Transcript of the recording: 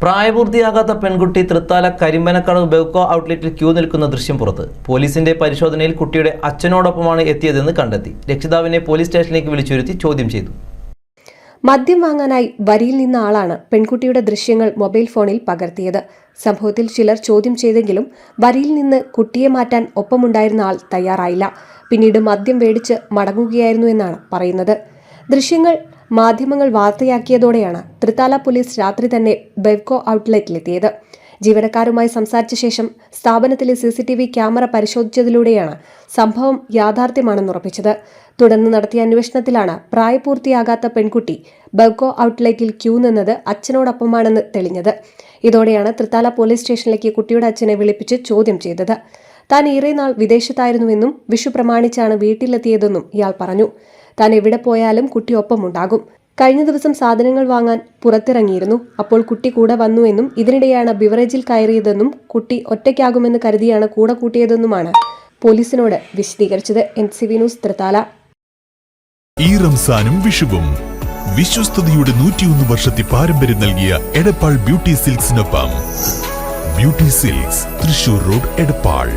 പ്രായപൂർത്തിയാകാത്ത പെൺകുട്ടി തൃത്താല കരിമ്പനക്കടവ് ബെവ്കോ ഔട്ട്ലെറ്റിൽ ക്യൂ നിൽക്കുന്ന ദൃശ്യം പുറത്ത്. പോലീസിന്റെ പരിശോധനയിൽ കുട്ടിയുടെ അച്ഛനോടൊപ്പമാണ് എത്തിയതെന്ന് കണ്ടെത്തി. രക്ഷിതാവിനെ പോലീസ് സ്റ്റേഷനിലേക്ക് വിളിച്ചുവരുത്തി ചോദ്യം ചെയ്തു. മദ്യം വാങ്ങാനായി വരിയിൽ നിന്ന ആളാണ് പെൺകുട്ടിയുടെ ദൃശ്യങ്ങൾ മൊബൈൽ ഫോണിൽ പകർത്തിയത്. സംഭവത്തിൽ ചിലർ ചോദ്യം ചെയ്തെങ്കിലും വരിയിൽ നിന്ന് കുട്ടിയെ മാറ്റാൻ ഒപ്പമുണ്ടായിരുന്ന ആൾ തയ്യാറായില്ല. പിന്നീട് മദ്യം മേടിച്ച് മടങ്ങുകയായിരുന്നു എന്നാണ് പറയുന്നത്. ദൃശ്യങ്ങൾ മാധ്യമങ്ങൾ വാർത്തയാക്കിയതോടെയാണ് തൃത്താല പോലീസ് രാത്രി തന്നെ ബെവ്കോ ഔട്ട്ലെറ്റിലെത്തിയത്. ജീവനക്കാരുമായി സംസാരിച്ച ശേഷം സ്ഥാപനത്തിലെ CCTV ക്യാമറ പരിശോധിച്ചതിലൂടെയാണ് സംഭവം യാഥാർത്ഥ്യമാണെന്നുറപ്പിച്ചത്. തുടർന്ന് നടത്തിയ അന്വേഷണത്തിലാണ് പ്രായപൂർത്തിയാകാത്ത പെൺകുട്ടി ബെവ്കോ ഔട്ട്ലെറ്റിൽ ക്യൂ നിന്നത് അച്ഛനോടൊപ്പമാണെന്ന് തെളിഞ്ഞത്. ഇതോടെയാണ് തൃത്താല പോലീസ് സ്റ്റേഷനിലേക്ക് കുട്ടിയുടെ അച്ഛനെ വിളിപ്പിച്ച് ചോദ്യം ചെയ്തത്. താൻ ഏറെ നാൾ വിദേശത്തായിരുന്നുവെന്നും വിഷു പ്രമാണിച്ചാണ് വീട്ടിലെത്തിയതെന്നും ഇയാൾ പറഞ്ഞു. താൻ എവിടെ പോയാലും കുട്ടി ഒപ്പമുണ്ടാകും. കഴിഞ്ഞ ദിവസം സാധനങ്ങൾ വാങ്ങാൻ പുറത്തിറങ്ങിയിരുന്നു. അപ്പോൾ കുട്ടി കൂടെ വന്നുവെന്നും ഇതിനിടെയാണ് ബിവറേജിൽ കയറിയതെന്നും കുട്ടി ഒറ്റയ്ക്കാകുമെന്ന് കരുതിയാണ് കൂടെ കൂട്ടിയതെന്നുമാണ് പോലീസിനോട് വിശദീകരിച്ചത്. NCV news Thrithala. ഈ റംസാനും വിഷുവും വിശ്വസ്തയുടെ 101 വർഷത്തെ പാരമ്പര്യം നൽകിയ എടപ്പാൾ ബ്യൂട്ടി സിൽക്സിനൊപ്പം beauty silks, Thrissur road, Edappal.